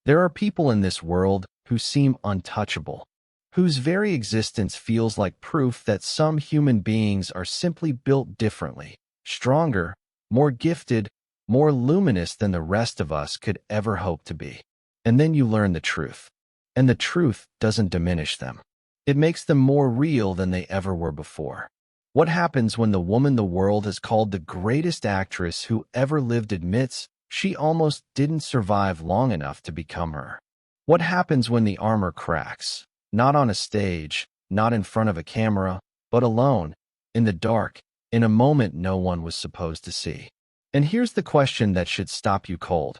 There are people in this world who seem untouchable, whose very existence feels like proof that some human beings are simply built differently, stronger, more gifted, more luminous than the rest of us could ever hope to be. And then you learn the truth. And the truth doesn't diminish them. It makes them more real than they ever were before. What happens when the woman the world has called the greatest actress who ever lived admits she almost didn't survive long enough to become her? What happens when the armor cracks? Not on a stage, not in front of a camera, but alone, in the dark, in a moment no one was supposed to see. And here's the question that should stop you cold.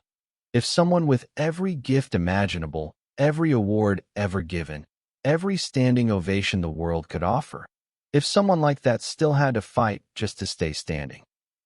If someone with every gift imaginable, every award ever given, every standing ovation the world could offer, if someone like that still had to fight just to stay standing,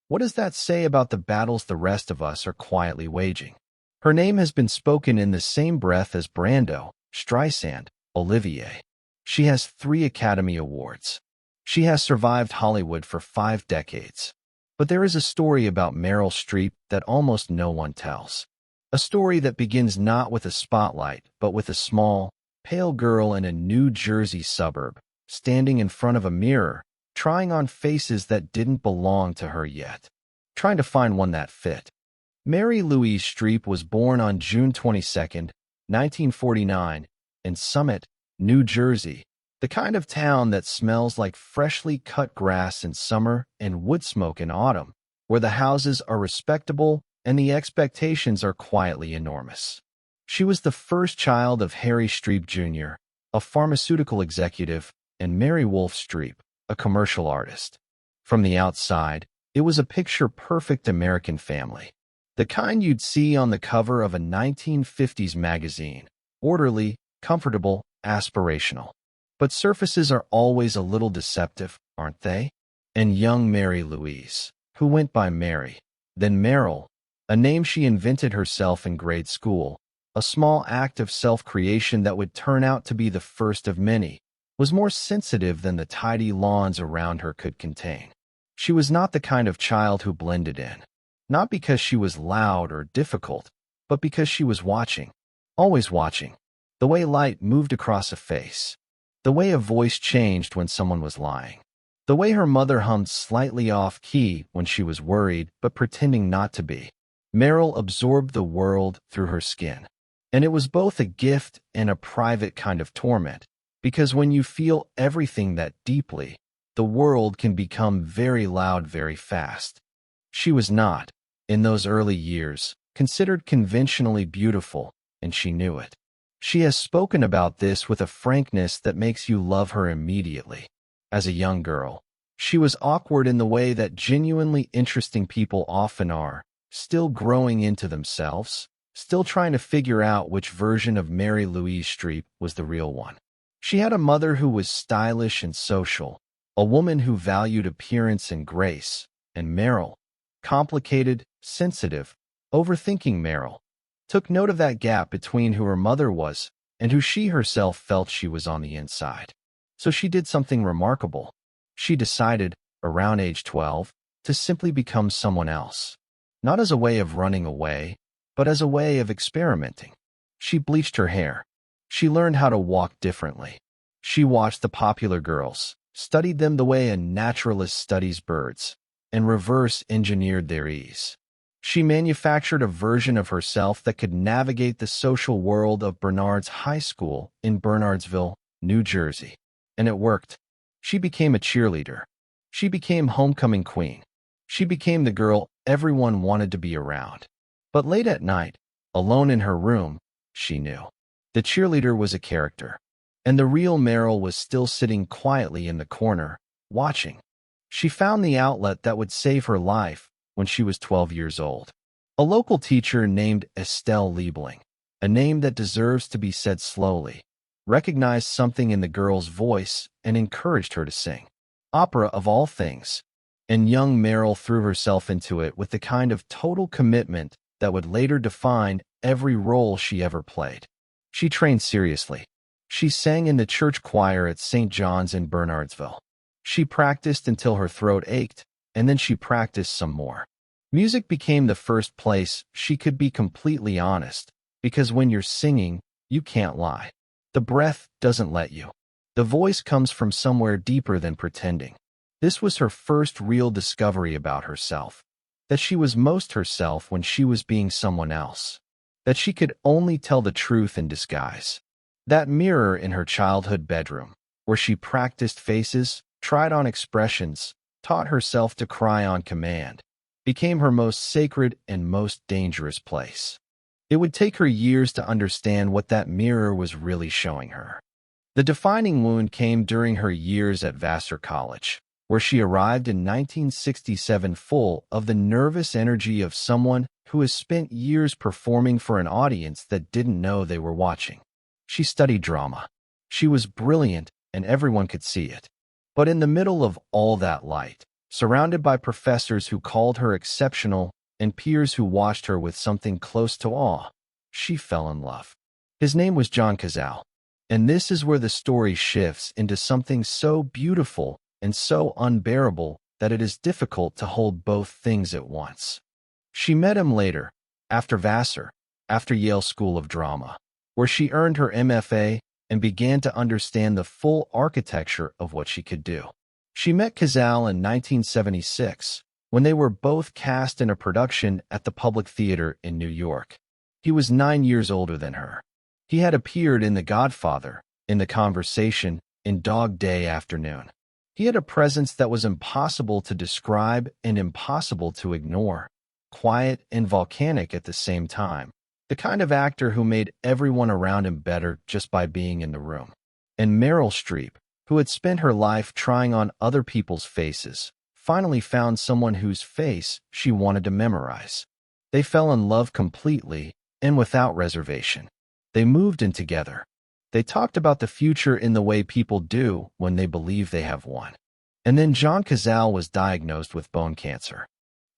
what does that say about the battles the rest of us are quietly waging? Her name has been spoken in the same breath as Brando, Streisand, Olivier. She has 3 Academy Awards. She has survived Hollywood for 5 decades. But there is a story about Meryl Streep that almost no one tells. A story that begins not with a spotlight, but with a small, pale girl in a New Jersey suburb, standing in front of a mirror, trying on faces that didn't belong to her yet, trying to find one that fit. Mary Louise Streep was born on June 22, 1949, in Summit, New Jersey, the kind of town that smells like freshly cut grass in summer and wood smoke in autumn, where the houses are respectable and the expectations are quietly enormous. She was the first child of Harry Streep Jr., a pharmaceutical executive, and Mary Wolfe Streep, a commercial artist. From the outside, it was a picture-perfect American family, the kind you'd see on the cover of a 1950s magazine, orderly, comfortable, aspirational. But surfaces are always a little deceptive, aren't they? And young Mary Louise, who went by Mary, then Meryl, a name she invented herself in grade school, a small act of self-creation that would turn out to be the first of many, was more sensitive than the tidy lawns around her could contain. She was not the kind of child who blended in, not because she was loud or difficult, but because she was watching, always watching, the way light moved across a face, the way a voice changed when someone was lying, the way her mother hummed slightly off-key when she was worried but pretending not to be. Meryl absorbed the world through her skin. And it was both a gift and a private kind of torment, because when you feel everything that deeply, the world can become very loud very fast. She was not, in those early years, considered conventionally beautiful, and she knew it. She has spoken about this with a frankness that makes you love her immediately. As a young girl, she was awkward in the way that genuinely interesting people often are, still growing into themselves, still trying to figure out which version of Mary Louise Streep was the real one. She had a mother who was stylish and social, a woman who valued appearance and grace, and Meryl, complicated, sensitive, overthinking Meryl, took note of that gap between who her mother was and who she herself felt she was on the inside. So she did something remarkable. She decided, around age 12, to simply become someone else. Not as a way of running away, but as a way of experimenting. She bleached her hair. She learned how to walk differently. She watched the popular girls, studied them the way a naturalist studies birds, and reverse-engineered their ease. She manufactured a version of herself that could navigate the social world of Bernard's High School in Bernardsville, New Jersey. And it worked. She became a cheerleader. She became homecoming queen. She became the girl everyone wanted to be around. But late at night, alone in her room, she knew. The cheerleader was a character, and the real Meryl was still sitting quietly in the corner, watching. She found the outlet that would save her life when she was 12 years old. A local teacher named Estelle Liebling, a name that deserves to be said slowly, recognized something in the girl's voice and encouraged her to sing. Opera of all things. And young Meryl threw herself into it with the kind of total commitment that would later define every role she ever played. She trained seriously. She sang in the church choir at St. John's in Bernardsville. She practiced until her throat ached, and then she practiced some more. Music became the first place she could be completely honest, Because when you're singing, you can't lie. The breath doesn't let you. The voice comes from somewhere deeper than pretending. This was her first real discovery about herself. That she was most herself when she was being someone else. That she could only tell the truth in disguise. That mirror in her childhood bedroom, where she practiced faces, tried on expressions, taught herself to cry on command, became her most sacred and most dangerous place. It would take her years to understand what that mirror was really showing her. The defining wound came during her years at Vassar College, where she arrived in 1967 full of the nervous energy of someone who has spent years performing for an audience that didn't know they were watching. She studied drama. She was brilliant, and everyone could see it. But in the middle of all that light, surrounded by professors who called her exceptional and peers who watched her with something close to awe, she fell in love. His name was John Cazale, and this is where the story shifts into something so beautiful and so unbearable that it is difficult to hold both things at once. She met him later, after Vassar, after Yale School of Drama, where she earned her MFA and began to understand the full architecture of what she could do. She met Cazale in 1976, when they were both cast in a production at the Public Theater in New York. He was 9 years older than her. He had appeared in The Godfather, in The Conversation, in Dog Day Afternoon. He had a presence that was impossible to describe and impossible to ignore, quiet and volcanic at the same time, the kind of actor who made everyone around him better just by being in the room. And Meryl Streep, who had spent her life trying on other people's faces, finally found someone whose face she wanted to memorize. They fell in love completely and without reservation. They moved in together. They talked about the future in the way people do when they believe they have one. And then John Cazale was diagnosed with bone cancer.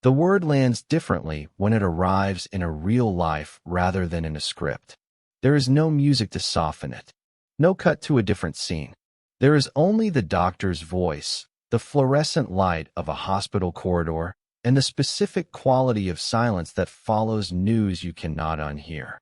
The word lands differently when it arrives in a real life rather than in a script. There is no music to soften it. No cut to a different scene. There is only the doctor's voice, the fluorescent light of a hospital corridor, and the specific quality of silence that follows news you cannot unhear.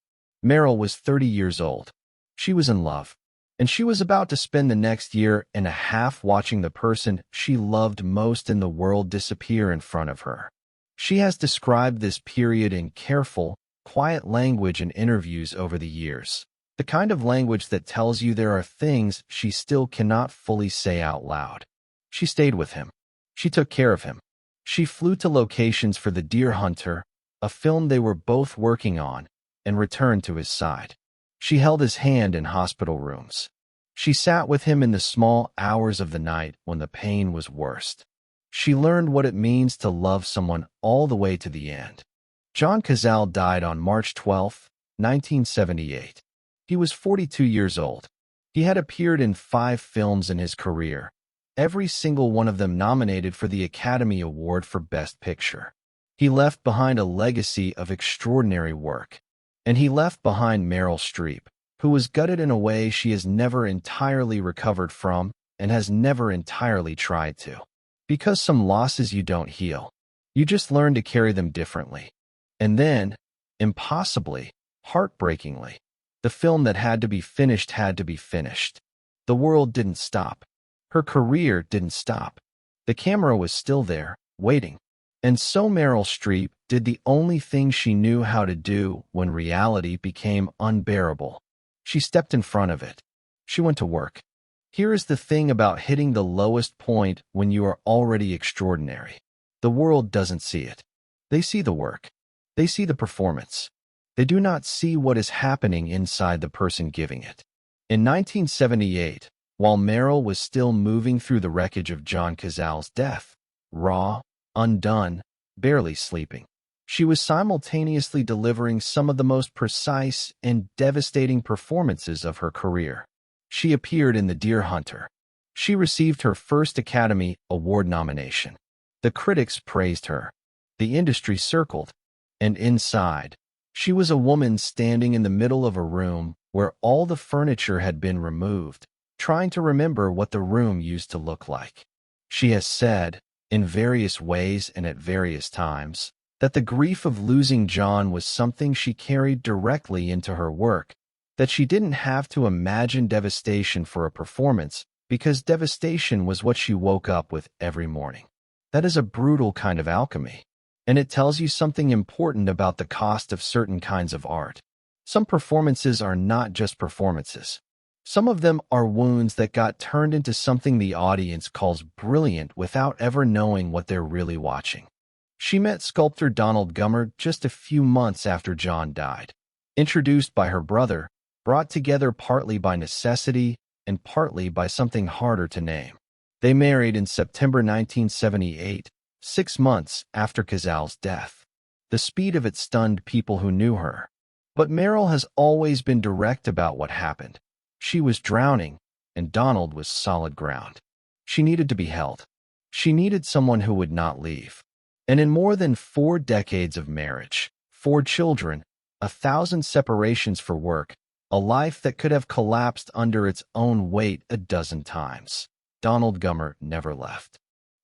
Meryl was 30 years old. She was in love, and she was about to spend the next year and a half watching the person she loved most in the world disappear in front of her. She has described this period in careful, quiet language in interviews over the years, the kind of language that tells you there are things she still cannot fully say out loud. She stayed with him. She took care of him. She flew to locations for The Deer Hunter, a film they were both working on, and returned to his side. She held his hand in hospital rooms. She sat with him in the small hours of the night when the pain was worst. She learned what it means to love someone all the way to the end. John Cazale died on March 12, 1978. He was 42 years old. He had appeared in 5 films in his career, every single one of them nominated for the Academy Award for Best Picture. He left behind a legacy of extraordinary work. And he left behind Meryl Streep, who was gutted in a way she has never entirely recovered from and has never entirely tried to. Because some losses you don't heal. You just learn to carry them differently. And then, impossibly, heartbreakingly, the film that had to be finished had to be finished. The world didn't stop. Her career didn't stop. The camera was still there, waiting. And so Meryl Streep did the only thing she knew how to do when reality became unbearable. She stepped in front of it. She went to work. Here is the thing about hitting the lowest point when you are already extraordinary. The world doesn't see it. They see the work. They see the performance. They do not see what is happening inside the person giving it. In 1978, while Meryl was still moving through the wreckage of John Cazale's death, raw, undone, barely sleeping, she was simultaneously delivering some of the most precise and devastating performances of her career. She appeared in The Deer Hunter. She received her first Academy Award nomination. The critics praised her. The industry circled. And inside, she was a woman standing in the middle of a room where all the furniture had been removed, trying to remember what the room used to look like. She has said, in various ways and at various times, that the grief of losing John was something she carried directly into her work, that she didn't have to imagine devastation for a performance because devastation was what she woke up with every morning. That is a brutal kind of alchemy, and it tells you something important about the cost of certain kinds of art. Some performances are not just performances. Some of them are wounds that got turned into something the audience calls brilliant without ever knowing what they're really watching. She met sculptor Donald Gummer just a few months after John died. Introduced by her brother, brought together partly by necessity and partly by something harder to name. They married in September 1978, 6 months after Cazal's death. The speed of it stunned people who knew her. But Meryl has always been direct about what happened. She was drowning, and Donald was solid ground. She needed to be held. She needed someone who would not leave. And in more than 4 decades of marriage, 4 children, 1,000 separations for work, a life that could have collapsed under its own weight a dozen times, Donald Gummer never left.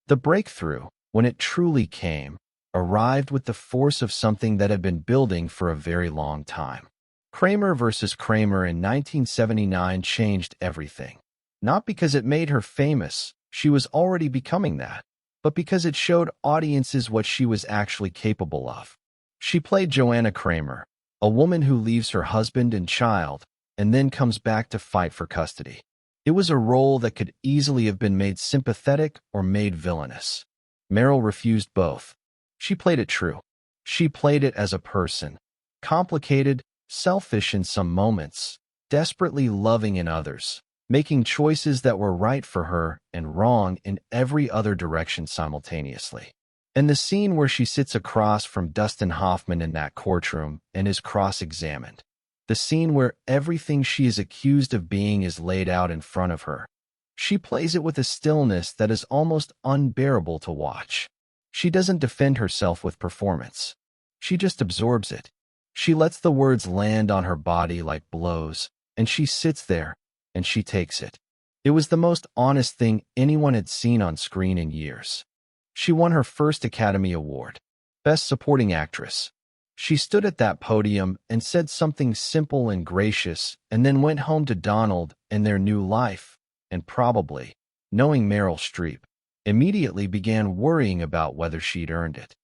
The breakthrough, when it truly came, arrived with the force of something that had been building for a very long time. Kramer versus Kramer in 1979 changed everything. Not because it made her famous, she was already becoming that, but because it showed audiences what she was actually capable of. She played Joanna Kramer, a woman who leaves her husband and child and then comes back to fight for custody. It was a role that could easily have been made sympathetic or made villainous. Meryl refused both. She played it true. She played it as a person, complicated, selfish in some moments, desperately loving in others, making choices that were right for her and wrong in every other direction simultaneously. And the scene where she sits across from Dustin Hoffman in that courtroom and is cross-examined. The scene where everything she is accused of being is laid out in front of her. She plays it with a stillness that is almost unbearable to watch. She doesn't defend herself with performance. She just absorbs it. She lets the words land on her body like blows, and she sits there, and she takes it. It was the most honest thing anyone had seen on screen in years. She won her first Academy Award, Best Supporting Actress. She stood at that podium and said something simple and gracious, and then went home to Donald and their new life, and probably, knowing Meryl Streep, immediately began worrying about whether she'd earned it.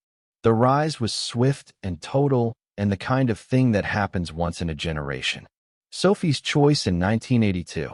The rise was swift and total, and the kind of thing that happens once in a generation. Sophie's Choice in 1982.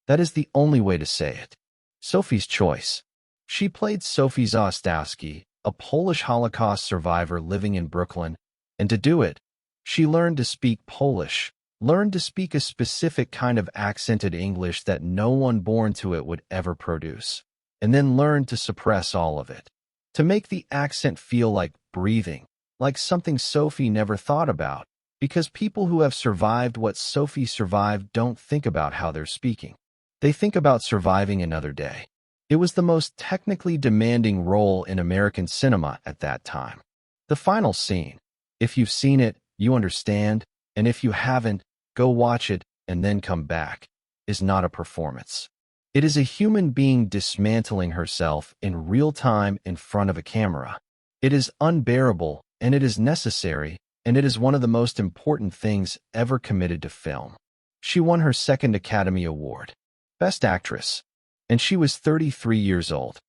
That is the only way to say it. Sophie's Choice. She played Sophie Zostawski, a Polish Holocaust survivor living in Brooklyn, and to do it, she learned to speak Polish, learned to speak a specific kind of accented English that no one born to it would ever produce, and then learned to suppress all of it, to make the accent feel like breathing, like something Sophie never thought about, because people who have survived what Sophie survived don't think about how they're speaking. They think about surviving another day. It was the most technically demanding role in American cinema at that time. The final scene. If you've seen it, you understand, and if you haven't, go watch it and then come back, is not a performance. It is a human being dismantling herself in real time in front of a camera. It is unbearable, and it is necessary, and it is one of the most important things ever committed to film. She won her second Academy Award, Best Actress, and she was 33 years old.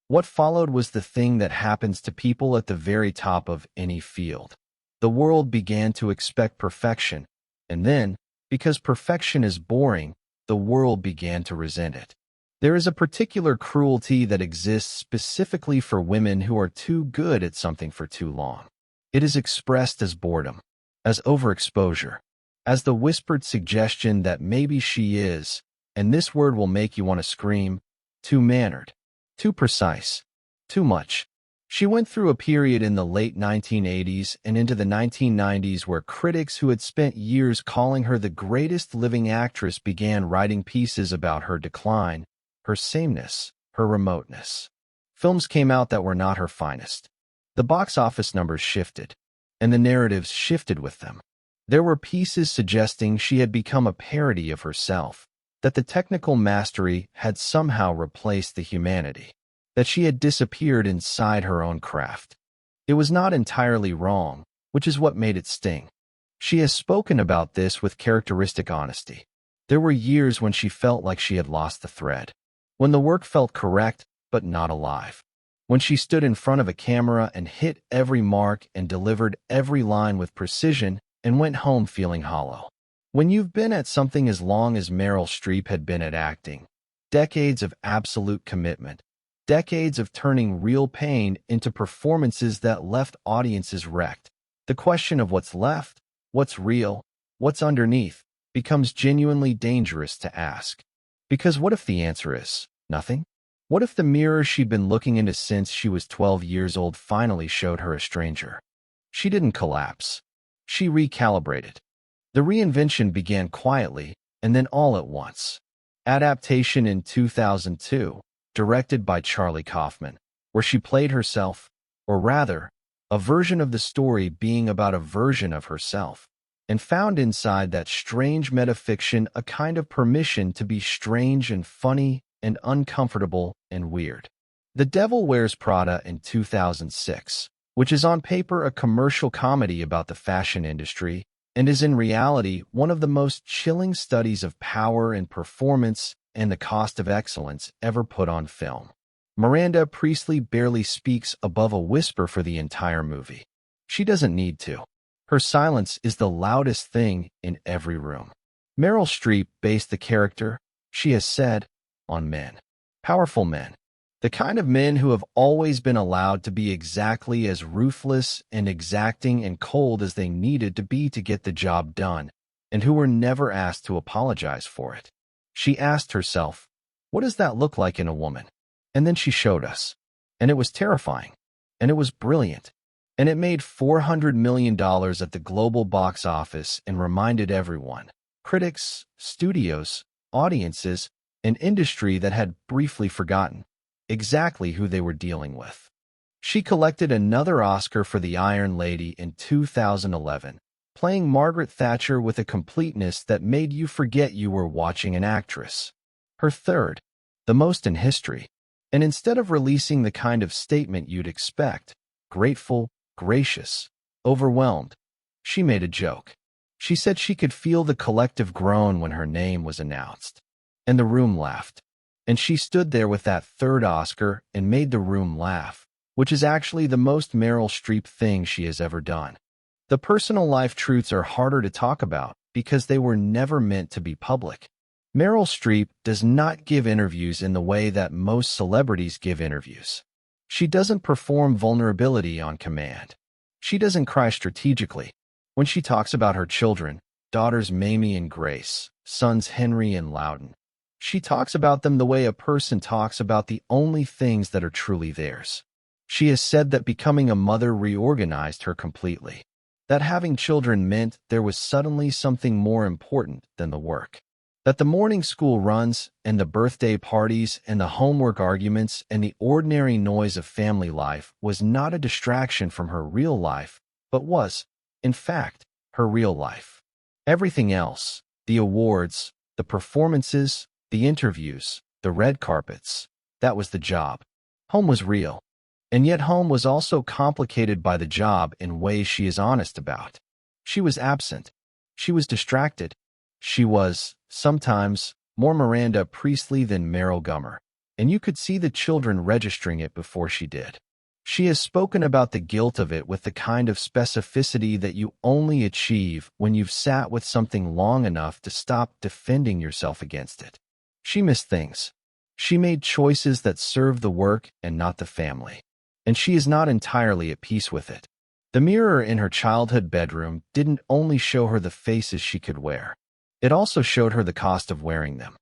What followed was the thing that happens to people at the very top of any field. The world began to expect perfection, and then, because perfection is boring, the world began to resent it. There is a particular cruelty that exists specifically for women who are too good at something for too long. It is expressed as boredom, as overexposure, as the whispered suggestion that maybe she is, and this word will make you want to scream, too mannered, too precise, too much. She went through a period in the late 1980s and into the 1990s where critics who had spent years calling her the greatest living actress began writing pieces about her decline, her sameness, her remoteness. Films came out that were not her finest. The box office numbers shifted, and the narratives shifted with them. There were pieces suggesting she had become a parody of herself, that the technical mastery had somehow replaced the humanity, that she had disappeared inside her own craft. It was not entirely wrong, which is what made it sting. She has spoken about this with characteristic honesty. There were years when she felt like she had lost the thread, when the work felt correct but not alive, when she stood in front of a camera and hit every mark and delivered every line with precision and went home feeling hollow. When you've been at something as long as Meryl Streep had been at acting, decades of absolute commitment, decades of turning real pain into performances that left audiences wrecked, the question of what's left, what's real, what's underneath, becomes genuinely dangerous to ask. Because what if the answer is nothing? What if the mirror she'd been looking into since she was 12 years old finally showed her a stranger? She didn't collapse. She recalibrated. The reinvention began quietly, and then all at once. Adaptation in 2002, directed by Charlie Kaufman, where she played herself, or rather, a version of the story being about a version of herself, and found inside that strange metafiction a kind of permission to be strange and funny and uncomfortable and weird. The Devil Wears Prada in 2006, which is on paper a commercial comedy about the fashion industry, and is in reality one of the most chilling studies of power and performance and the cost of excellence ever put on film. Miranda Priestly barely speaks above a whisper for the entire movie. She doesn't need to. Her silence is the loudest thing in every room. Meryl Streep based the character, she has said, on men. Powerful men. The kind of men who have always been allowed to be exactly as ruthless and exacting and cold as they needed to be to get the job done, and who were never asked to apologize for it. She asked herself, what does that look like in a woman? And then she showed us. And it was terrifying. And it was brilliant. And it made $400 million at the global box office and reminded everyone, critics, studios, audiences, an industry that had briefly forgotten exactly who they were dealing with. She collected another Oscar for The Iron Lady in 2011, playing Margaret Thatcher with a completeness that made you forget you were watching an actress. Her third, the most in history. And instead of releasing the kind of statement you'd expect, grateful, gracious, overwhelmed, she made a joke. She said she could feel the collective groan when her name was announced. And the room laughed. And she stood there with that third Oscar and made the room laugh, which is actually the most Meryl Streep thing she has ever done. The personal life truths are harder to talk about because they were never meant to be public. Meryl Streep does not give interviews in the way that most celebrities give interviews. She doesn't perform vulnerability on command. She doesn't cry strategically. When she talks about her children, daughters Mamie and Grace, sons Henry and Loudon, she talks about them the way a person talks about the only things that are truly theirs. She has said that becoming a mother reorganized her completely. That having children meant there was suddenly something more important than the work. That the morning school runs and the birthday parties and the homework arguments and the ordinary noise of family life was not a distraction from her real life, but was, in fact, her real life. Everything else, the awards, the performances, the interviews, the red carpets, that was the job. Home was real. And yet home was also complicated by the job in ways she is honest about. She was absent. She was distracted. She was, sometimes, more Miranda Priestly than Meryl Gummer, and you could see the children registering it before she did. She has spoken about the guilt of it with the kind of specificity that you only achieve when you've sat with something long enough to stop defending yourself against it. She missed things. She made choices that served the work and not the family. And she is not entirely at peace with it. The mirror in her childhood bedroom didn't only show her the faces she could wear. It also showed her the cost of wearing them.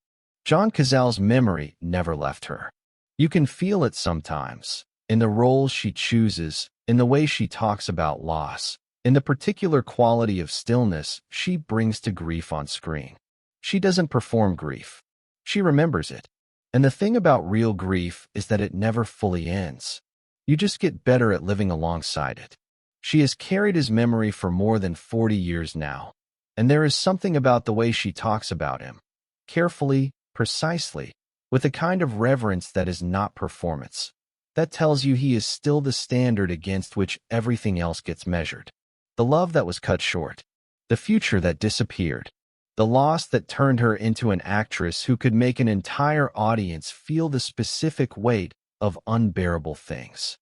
John Cazale's memory never left her. You can feel it sometimes, in the roles she chooses, in the way she talks about loss, in the particular quality of stillness she brings to grief on screen. She doesn't perform grief. She remembers it. And the thing about real grief is that it never fully ends. You just get better at living alongside it. She has carried his memory for more than 40 years now, and there is something about the way she talks about him, carefully, precisely, with a kind of reverence that is not performance. That tells you he is still the standard against which everything else gets measured. The love that was cut short. The future that disappeared. The loss that turned her into an actress who could make an entire audience feel the specific weight of unbearable things.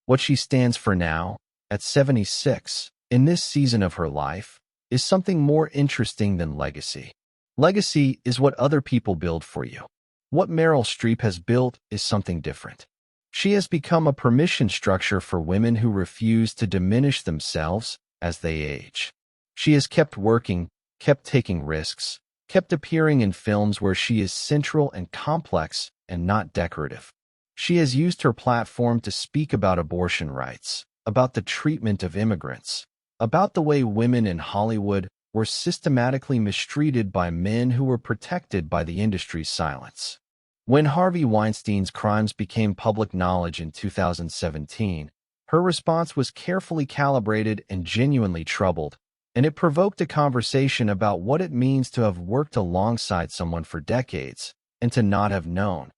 What she stands for now, at 76, in this season of her life, is something more interesting than legacy. Legacy is what other people build for you. What Meryl Streep has built is something different. She has become a permission structure for women who refuse to diminish themselves as they age. She has kept working, kept taking risks, kept appearing in films where she is central and complex and not decorative. She has used her platform to speak about abortion rights, about the treatment of immigrants, about the way women in Hollywood were systematically mistreated by men who were protected by the industry's silence. When Harvey Weinstein's crimes became public knowledge in 2017, her response was carefully calibrated and genuinely troubled, and it provoked a conversation about what it means to have worked alongside someone for decades and to not have known,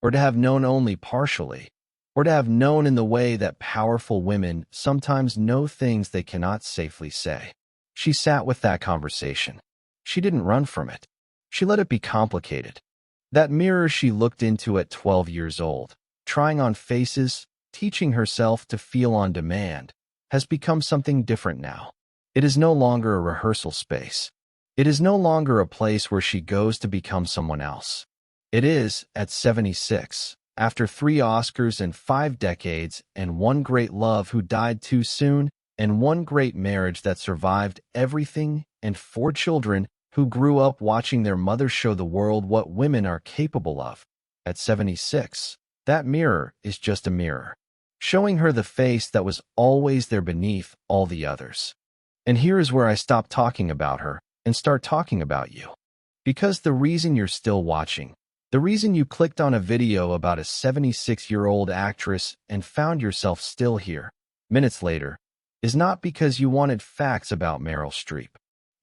or to have known only partially, or to have known in the way that powerful women sometimes know things they cannot safely say. She sat with that conversation. She didn't run from it. She let it be complicated. That mirror she looked into at 12 years old, trying on faces, teaching herself to feel on demand, has become something different now. It is no longer a rehearsal space. It is no longer a place where she goes to become someone else. It is, at 76, after 3 Oscars and 5 decades and one great love who died too soon, and one great marriage that survived everything, and 4 children who grew up watching their mother show the world what women are capable of. At 76, that mirror is just a mirror, showing her the face that was always there beneath all the others. And here is where I stop talking about her and start talking about you. Because the reason you're still watching, the reason you clicked on a video about a 76-year-old actress and found yourself still here, minutes later, is not because you wanted facts about Meryl Streep.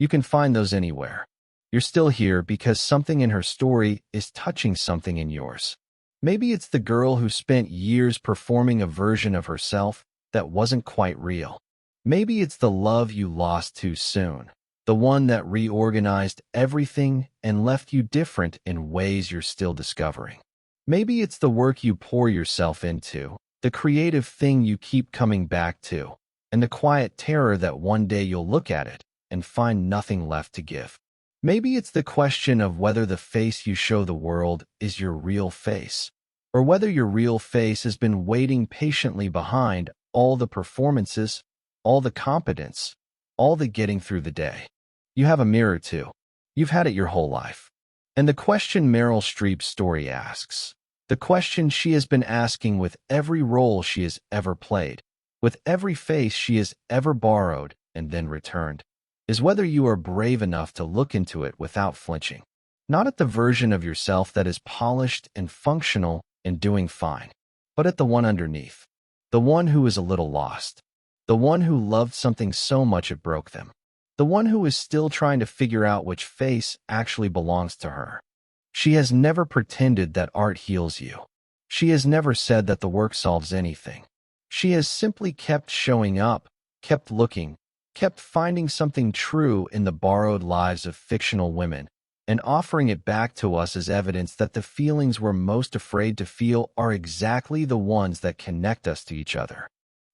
You can find those anywhere. You're still here because something in her story is touching something in yours. Maybe it's the girl who spent years performing a version of herself that wasn't quite real. Maybe it's the love you lost too soon, the one that reorganized everything and left you different in ways you're still discovering. Maybe it's the work you pour yourself into, the creative thing you keep coming back to, and the quiet terror that one day you'll look at it and find nothing left to give. Maybe it's the question of whether the face you show the world is your real face, or whether your real face has been waiting patiently behind all the performances, all the competence, all the getting through the day. You have a mirror too. You've had it your whole life. And the question Meryl Streep's story asks, the question she has been asking with every role she has ever played, with every face she has ever borrowed and then returned, is whether you are brave enough to look into it without flinching. Not at the version of yourself that is polished and functional and doing fine, but at the one underneath, the one who is a little lost, the one who loved something so much it broke them, the one who is still trying to figure out which face actually belongs to her. She has never pretended that art heals you. She has never said that the work solves anything. She has simply kept showing up, kept looking, kept finding something true in the borrowed lives of fictional women, and offering it back to us as evidence that the feelings we're most afraid to feel are exactly the ones that connect us to each other.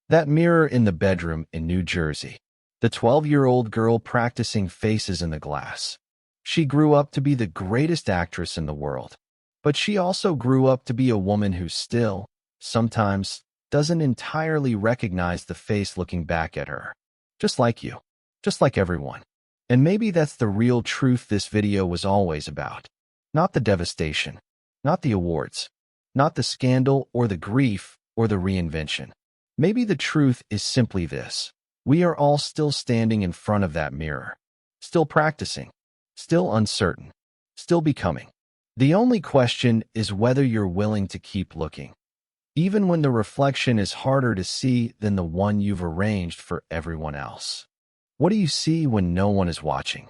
That mirror in the bedroom in New Jersey. The 12-year-old girl practicing faces in the glass. She grew up to be the greatest actress in the world, but she also grew up to be a woman who still, sometimes, doesn't entirely recognize the face looking back at her. Just like you. Just like everyone. And maybe that's the real truth this video was always about. Not the devastation. Not the awards. Not the scandal or the grief or the reinvention. Maybe the truth is simply this. We are all still standing in front of that mirror. Still practicing. Still uncertain. Still becoming. The only question is whether you're willing to keep looking. Even when the reflection is harder to see than the one you've arranged for everyone else. What do you see when no one is watching?